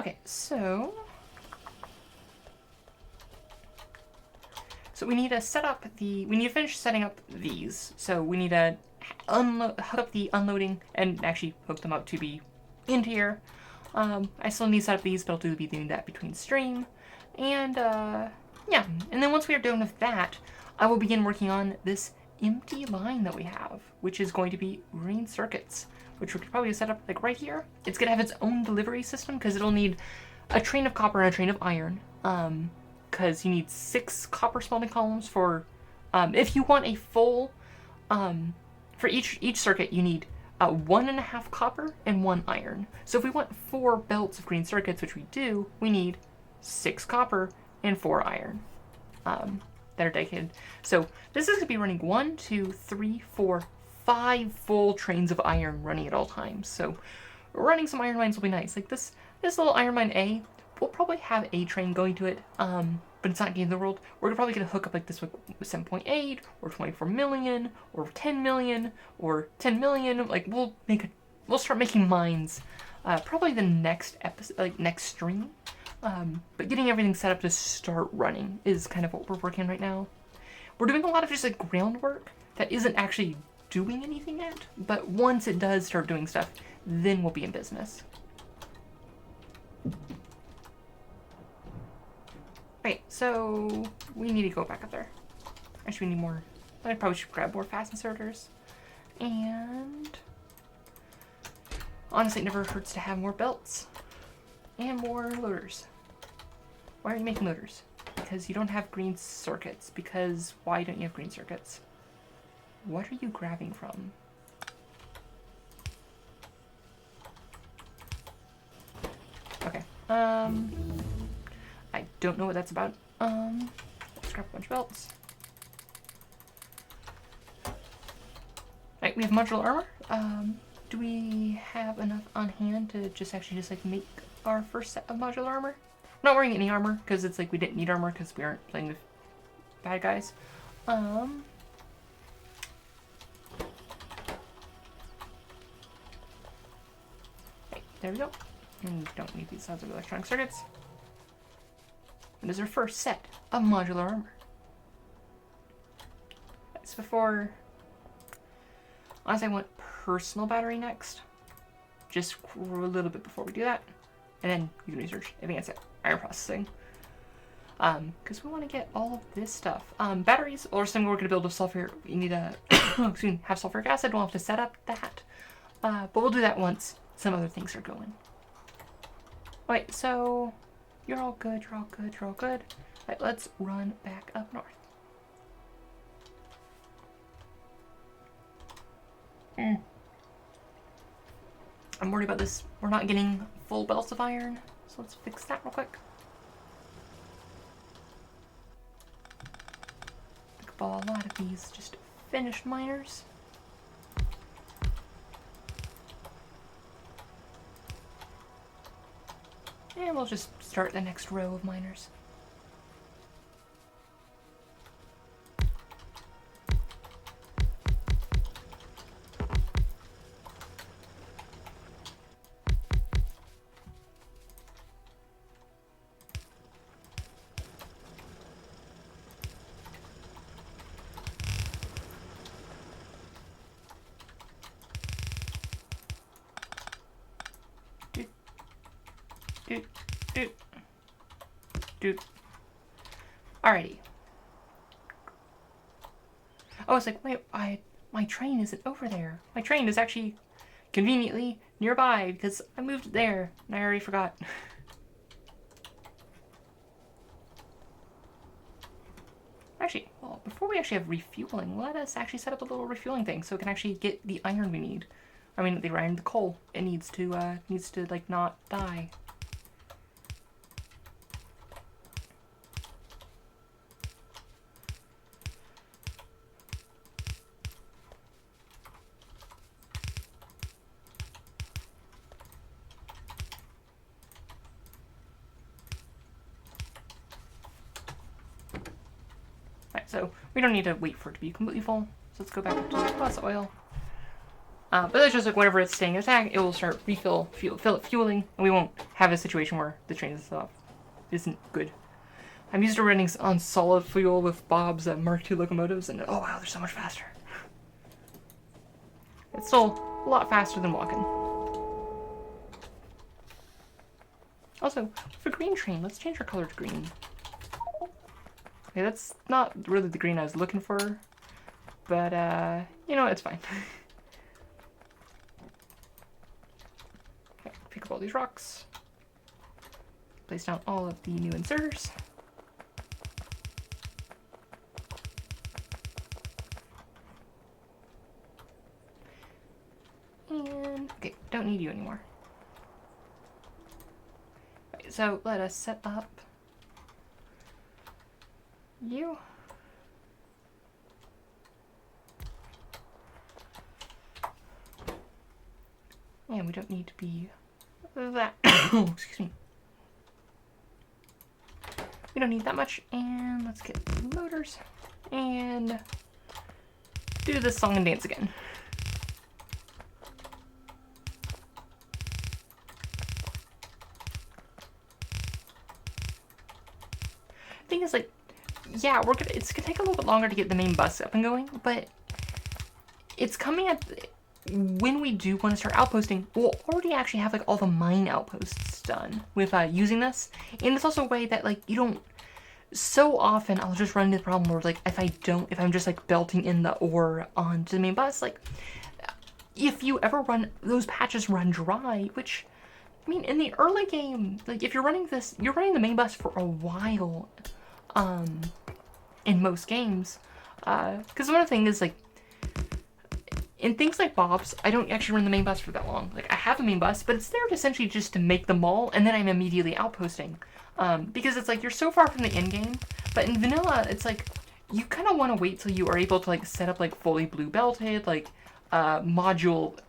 Okay, so we need to set up we need to finish setting up these. So we need to hook up the unloading and actually hook them up to be into here. I still need to set up these, but I'll be doing that between stream. And yeah, and then once we are done with that, I will begin working on this empty line that we have, which is going to be green circuits, which we could probably set up like right here. It's gonna have its own delivery system because it'll need a train of copper and a train of iron. Because you need 6 copper smelting columns for, if you want a full, for each circuit you need 1.5 copper and 1 iron. So if we want 4 belts of green circuits, which we do, we need 6 copper and 4 iron that are dedicated. So this is going to be running 1, 2, 3, 4, 5 full trains of iron running at all times. So running some iron mines will be nice. Like this little iron mine A, we'll probably have a train going to it, but it's not the end of the world. We're probably going to hook up like this with 7.8 or 24 million or 10 million or 10 million. Like we'll start making mines probably the next episode, like next stream. But getting everything set up to start running is kind of what we're working on right now. We're doing a lot of just like groundwork that isn't actually doing anything yet, but once it does start doing stuff, then we'll be in business. Right, so we need to go back up there. Actually, we need more. I probably should grab more fast inserters. And honestly, it never hurts to have more belts and more loaders. Why are you making loaders? Because you don't have green circuits. Because why don't you have green circuits? What are you grabbing from? Okay. I don't know what that's about. Let's grab a bunch of belts. Right, we have modular armor. Do we have enough on hand to just like make our first set of modular armor? I'm not wearing any armor because it's like we didn't need armor because we aren't playing with bad guys. Right, there we go. And we don't need these sounds of electronic circuits. And this is our first set of modular armor. So before, honestly, I want personal battery next. Just a little bit before we do that. And then you can research advanced iron processing. Because we want to get all of this stuff. Batteries, or something we're going to build with sulfur. We need to have sulfuric acid. We'll have to set up that. But we'll do that once some other things are going. Alright, so you're all good, you're all good, you're all good. Alright, let's run back up north. I'm worried about this. We're not getting full belts of iron, so let's fix that real quick. Pick up a lot of these just finished miners. And we'll just start the next row of miners. Alrighty. I was like, wait, my train isn't over there. My train is actually conveniently nearby because I moved it there and I already forgot. Actually, well, before we actually have refueling, let us actually set up a little refueling thing so we can actually get the iron we need. I mean, the iron, the coal. It needs to like not die. Right, so we don't need to wait for it to be completely full. So let's go back up to plus oil. But that's just like whenever it's staying in attack, it will start fueling, and we won't have a situation where the train isn't good. I'm used to running on solid fuel with Bob's Mark II locomotives, and oh wow, they're so much faster. It's still a lot faster than walking. Also, for green train, let's change our color to green. Okay, that's not really the green I was looking for, but you know, it's fine. Okay, pick up all these rocks. Place down all of the new inserters. And, okay, don't need you anymore. Right, so let us set up you. And we don't need to be that. Excuse me. We don't need that much. And let's get motors and do this song and dance again. Thing is, like, yeah, it's gonna take a little bit longer to get the main bus up and going, but it's coming at when we do want to start outposting, we'll already actually have like all the mine outposts done with using this. And it's also a way that like you don't, so often I'll just run into the problem where like if I'm just like belting in the ore onto the main bus, like if you ever run, those patches run dry, which, I mean, in the early game, like if you're running this, you're running the main bus for a while, in most games, because one of the things is like, in things like Bob's, I don't actually run the main bus for that long. Like, I have a main bus, but it's there to essentially just to make the mall, and then I'm immediately outposting. Because it's like, you're so far from the end game, but in vanilla, it's like, you kind of want to wait till you are able to, like, set up, like, fully blue belted, like, moduled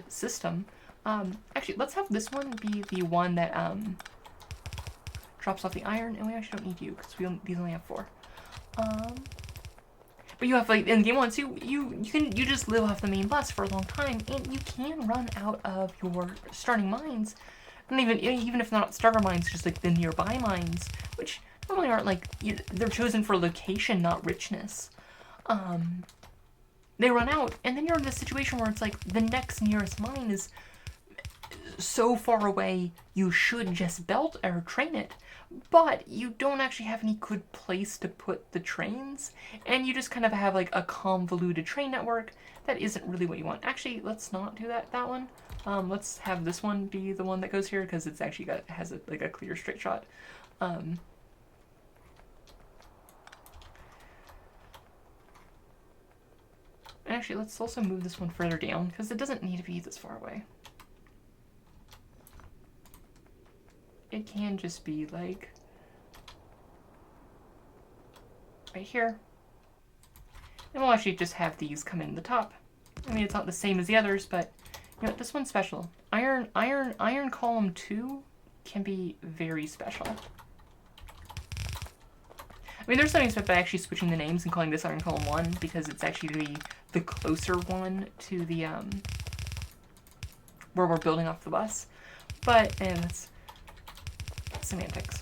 system. Actually, let's have this one be the one that, drops off the iron, and we actually don't need you, because these only have 4. But you have, like, in game 1, so you just live off the main bus for a long time, and you can run out of your starting mines, and even if not starter mines, just like the nearby mines, which normally aren't like, they're chosen for location, not richness. They run out, and then you're in this situation where it's like the next nearest mine is so far away, you should just belt or train it, but you don't actually have any good place to put the trains, and you just kind of have like a convoluted train network that isn't really what you want. Actually, let's not do that one. Let's have this one be the one that goes here, because it's actually has like a clear straight shot. Actually, let's also move this one further down, because it doesn't need to be this far away. It can just be like right here. And we'll actually just have these come in the top. I mean, it's not the same as the others, but you know, this one's special. Iron column 2 can be very special. I mean, there's something special by actually switching the names and calling this iron column 1, because it's actually the closer one to the where we're building off the bus. But and it's semantics.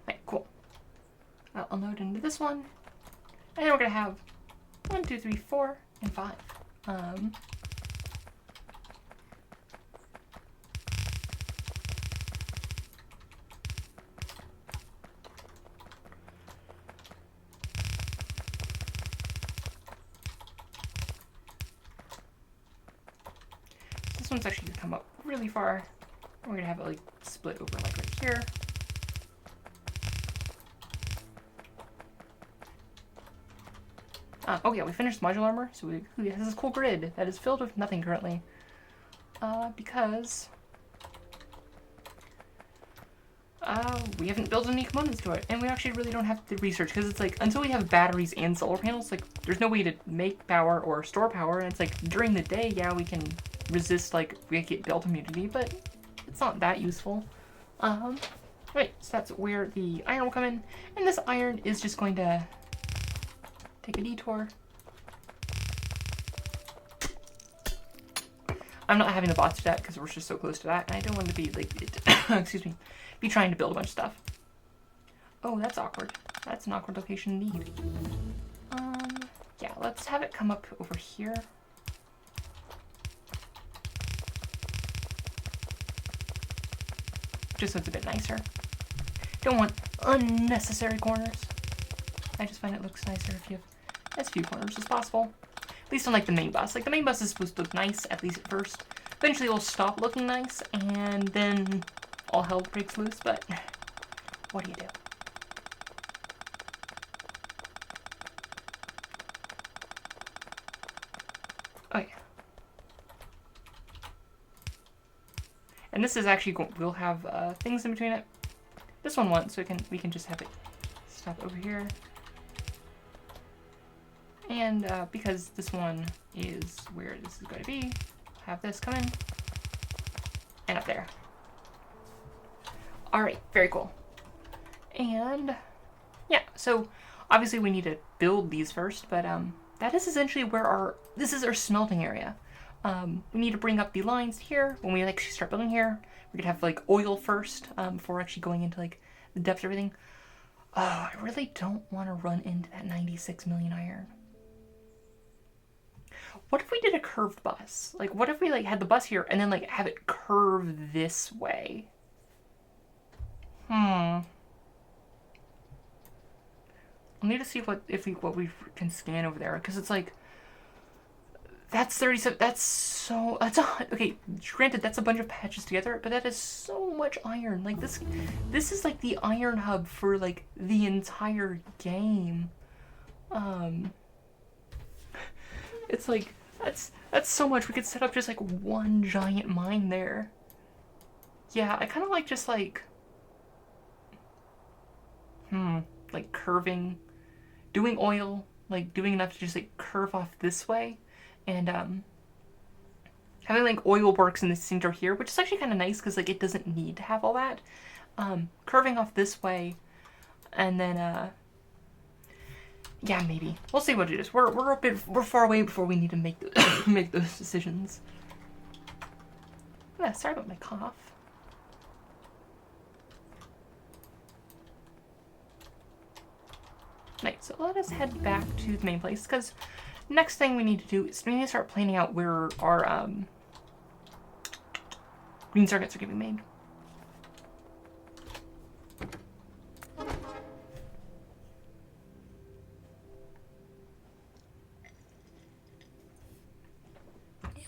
Right, cool. I'll load into this one, and then we're gonna have 1, 2, 3, 4, and 5. This one's actually gonna come up really far. We're gonna have it like split over like right here. Oh yeah, we finished module armor, so we have this cool grid that is filled with nothing currently. Because We haven't built any components to it, and we actually really don't have to research, because it's like, until we have batteries and solar panels, like, there's no way to make power or store power, and it's like, during the day, yeah, we can resist, like, we get built immunity, but it's not that useful. Right, so that's where the iron will come in, and this iron is just going to take a detour. I'm not having the bots do that because we're just so close to that, and I don't want to be like, excuse me, be trying to build a bunch of stuff. Oh, that's awkward. That's an awkward location indeed. Yeah, let's have it come up over here. Just so it's a bit nicer. Don't want unnecessary corners. I just find it looks nicer if you have as few corners as possible. At least on like the main bus. Like the main bus is supposed to look nice, at least at first. Eventually it'll stop looking nice, and then all hell breaks loose, but what do you do? Oh yeah. And this is actually, we'll have things in between it. This one won't, so we can just have it stop over here. And because this one is where this is going to be, have this come in and up there. All right, very cool. And yeah, so obviously we need to build these first, but that is essentially where this is our smelting area. We need to bring up the lines here. When we actually start building here, we're gonna have like oil first before actually going into like the depths of everything. Oh, I really don't want to run into that 96 million iron. What if we did a curved bus? Like, what if we like had the bus here and then like have it curve this way? I'll need to see what we can scan over there, because it's like that's 37. Okay. Granted, that's a bunch of patches together, but that is so much iron. Like this is like the iron hub for like the entire game. It's like that's so much. We could set up just like one giant mine there. Yeah, I kind of like just like like curving, doing oil, like doing enough to just like curve off this way, and having like oil works in the center here, which is actually kind of nice because like it doesn't need to have all that. Curving off this way, and then yeah, maybe we'll see what it is. We're far away before we need to make make those decisions. Yeah, sorry about my cough. Right, so let us head back to the main place, because next thing we need to do is we need to start planning out where our green circuits are going to be made.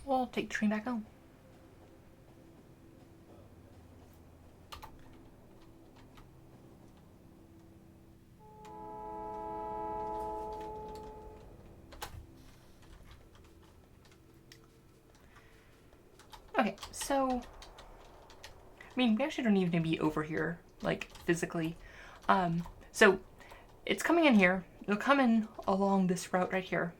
We'll take the train back home. Okay, so I mean, we actually don't even need to be over here, like physically. So it's coming in here. It'll come in along this route right here.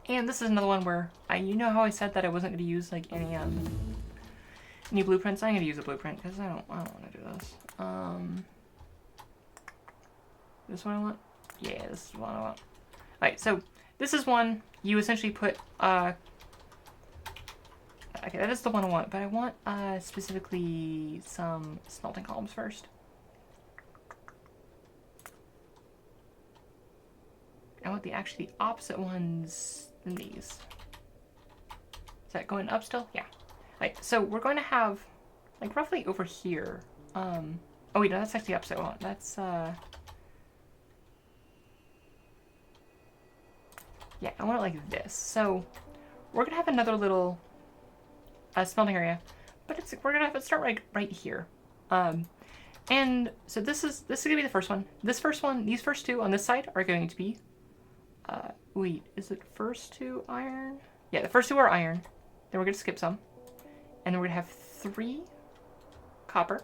And this is another one where you know how I said that I wasn't going to use like any blueprints. I'm going to use a blueprint because I don't want to do this. This one I want? Yeah, this is one I want. Alright, so this is one you essentially put okay, that is the one I want, but I want specifically some smelting columns first. I want actually the opposite ones than these. Is that going up still? Yeah. Alright, so we're going to have like roughly over here. Oh wait, no, that's actually the opposite one. That's yeah, I want it like this. So we're gonna have another little smelting area, but we're gonna have it start right here. And so this is gonna be the first one. These first two on this side are going to be wait, is it first two iron? Yeah, the first two are iron. Then we're gonna skip some. And then we're gonna have 3 copper.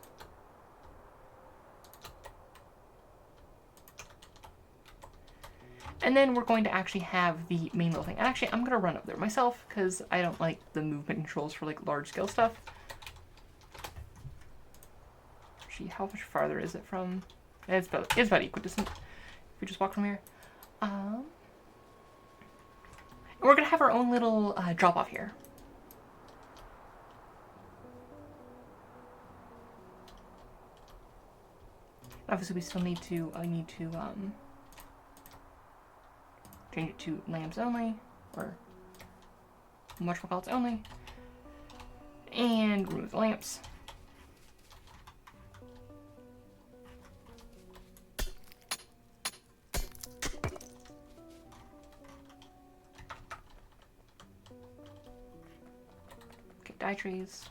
And then we're going to actually have the main little thing. And actually, I'm going to run up there myself because I don't like the movement controls for like large scale stuff. Actually, how much farther is it from? It's about equidistant if we just walk from here. And we're going to have our own little drop off here. Obviously, we still need to change it to lamps only, or whatchamacallits only, and remove the lamps. Okay, dye trees.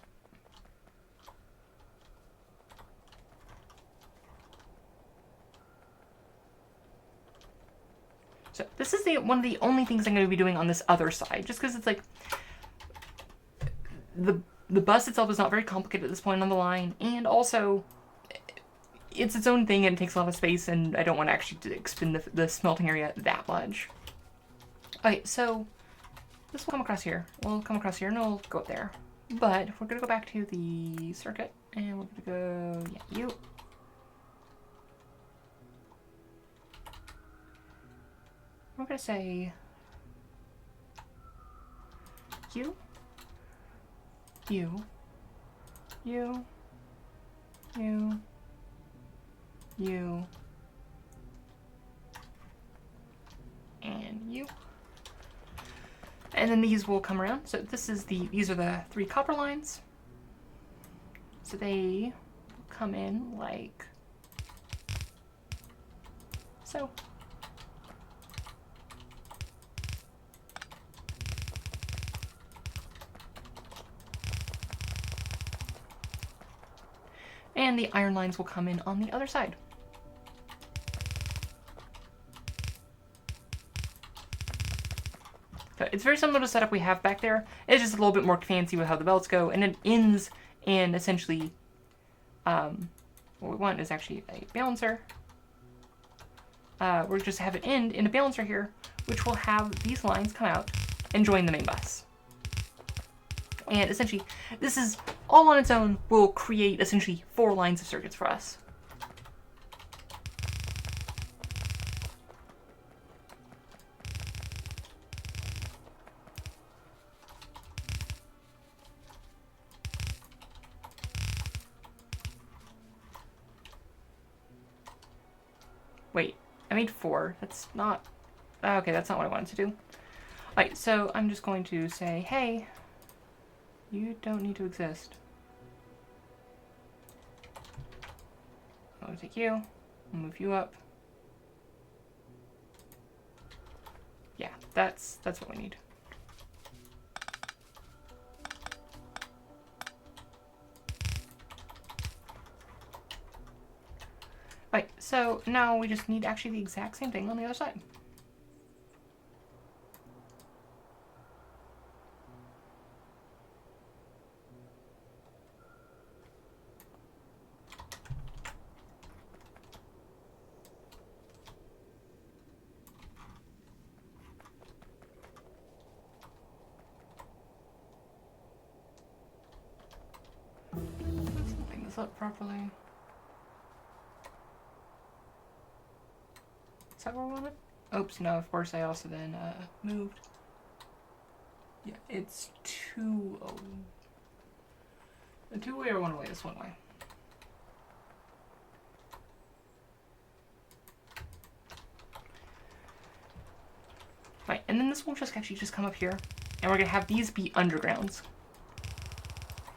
So this is one of the only things I'm going to be doing on this other side, just because it's like the bus itself is not very complicated at this point on the line, and also it's its own thing and it takes a lot of space, and I don't want to actually expand the smelting area that much. Okay, so this will come across here. We'll come across here and we'll go up there. But we're going to go back to the circuit, and we're going to go, yeah, you. We're going to say you, you, you, you, you, and you. And then these will come around. So these are the 3 copper lines. So they come in like so. And the iron lines will come in on the other side. So it's very similar to the setup we have back there. It's just a little bit more fancy with how the belts go, and it ends in essentially what we want is actually a balancer. We'll just have it end in a balancer here, which will have these lines come out and join the main bus. And essentially, this is all on its own will create essentially 4 lines of circuits for us. Wait, I made 4. That's not... Okay, that's not what I wanted to do. Alright, so I'm just going to say, hey, you don't need to exist. I'll take you, I'll move you up. Yeah, that's what we need. Right, so now we just need actually the exact same thing on the other side. Line this up properly. Is that where we want it? Oops, no, of course I also then moved. Yeah, it's 2 a 2-way or 1-way? It's 1-way. Right, and then this will just actually just come up here, and we're gonna have these be undergrounds.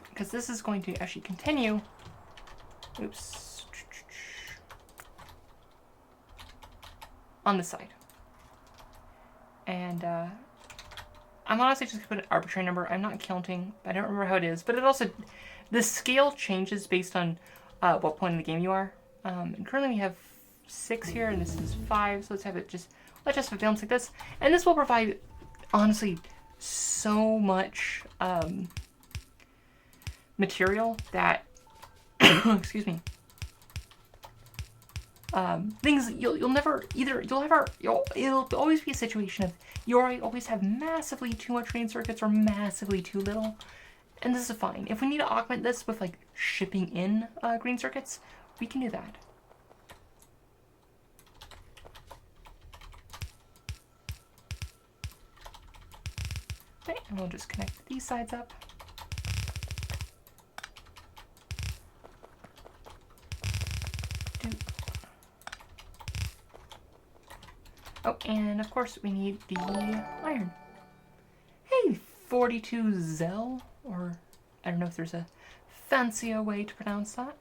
Because this is going to actually continue. Oops. On this side. And I'm honestly just gonna put an arbitrary number. I'm not counting. I don't remember how it is, but it also, the scale changes based on what point in the game you are. And currently we have 6 here, and this is 5. So let's have it let's just have it balanced like this. And this will provide, honestly, so much material that, excuse me. things you'll never either it'll always be a situation of you always have massively too much green circuits or massively too little, and this is fine. If we need to augment this with like shipping in green circuits, we can do that. Okay, and we'll just connect these sides up. Oh, and of course we need the iron. Hey, 42 Zell, or I don't know if there's a fancier way to pronounce that.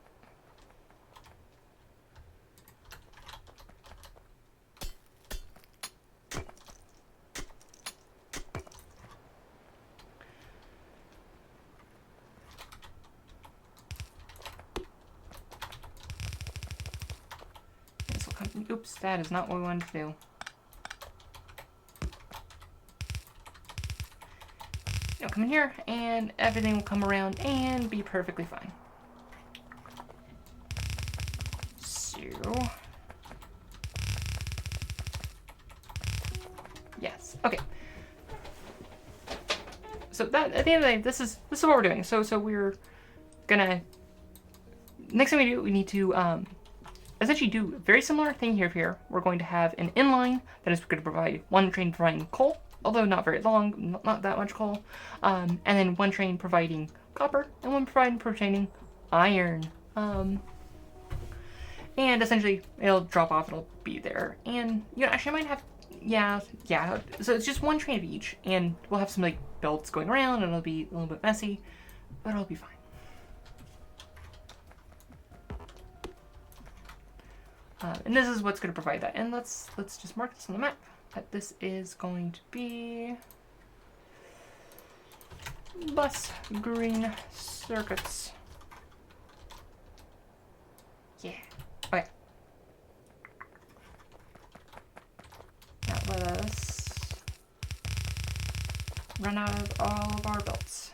This will come, oops, that is not what we wanted to do. Come in here and everything will come around and be perfectly fine. So, yes, okay. So that at the end of the day, this is what we're doing. So we're gonna, next thing we do, we need to essentially do a very similar thing here. We're going to have an inline that is going to provide one train providing coal, although not very long, not that much coal, and then one train providing copper, and one providing iron. And essentially, it'll drop off, it'll be there. And, you know, actually I might have, yeah, so it's just one train of each, and we'll have some, like, belts going around, and it'll be a little bit messy, but it'll be fine. And this is what's going to provide that. And let's just mark this on the map. That this is going to be bus green circuits. Yeah. Okay. Now let us run out of all of our belts.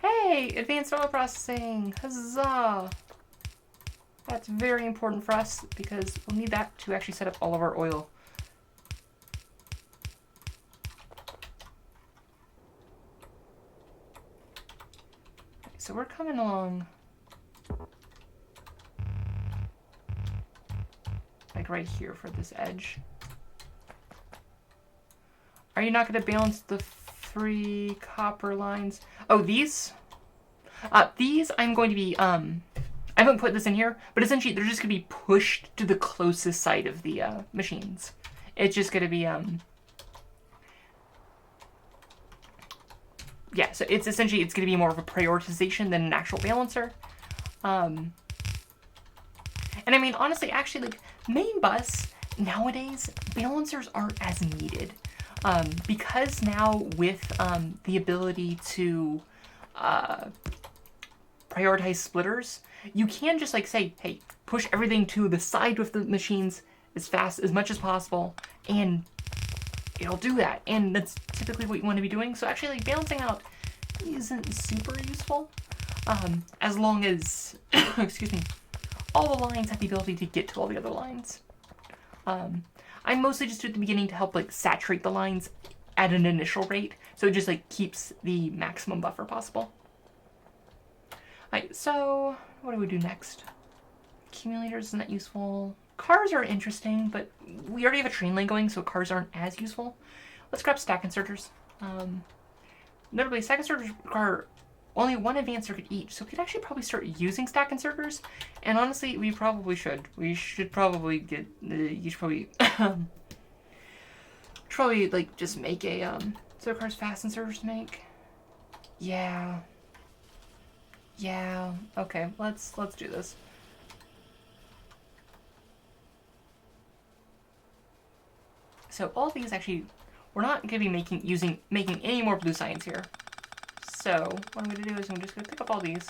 Hey, advanced oil processing, huzzah! That's very important for us because we'll need that to actually set up all of our oil. Okay, so we're coming along like right here for this edge. Are you not going to balance the 3 copper lines? Oh, these? These I'm going to be, I haven't put this in here, but essentially they're just going to be pushed to the closest side of the machines. It's just going to be, yeah, so it's essentially, it's going to be more of a prioritization than an actual balancer. And I mean, honestly, actually, like, main bus, nowadays, balancers aren't as needed. Because now with the ability to prioritize splitters, you can just like say, hey, push everything to the side with the machines as much as possible, and it'll do that. And that's typically what you want to be doing. So actually, like, balancing out isn't super useful, as long as, excuse me, all the lines have the ability to get to all the other lines. I mostly just do it at the beginning to help like saturate the lines at an initial rate, so it just like keeps the maximum buffer possible. Alright, so what do we do next? Accumulators isn't that useful. Cars are interesting, but we already have a train lane going, so cars aren't as useful. Let's grab stack inserters. Notably, stack inserters require only one advanced circuit each, so we could actually probably start using stack inserters. And honestly, we probably should. We should probably get. You should probably. Probably like just make a so cars fast inserters to make. Yeah. Yeah. Okay. Let's do this. So all these actually, we're not going to be making any more blue signs here. So what I'm going to do is I'm just going to pick up all these.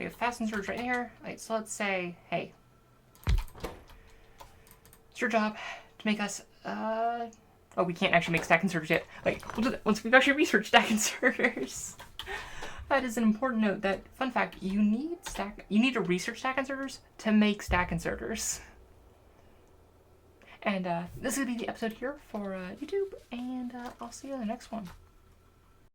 we have fast inserters right here. Right, so let's say, hey, it's your job to make us, oh, we can't actually make stack inserters yet. Like, we'll do that once we've actually researched stack inserters. That is an important note that, fun fact, you need to research stack inserters to make stack inserters. And this is going to be the episode here for YouTube, and I'll see you in the next one.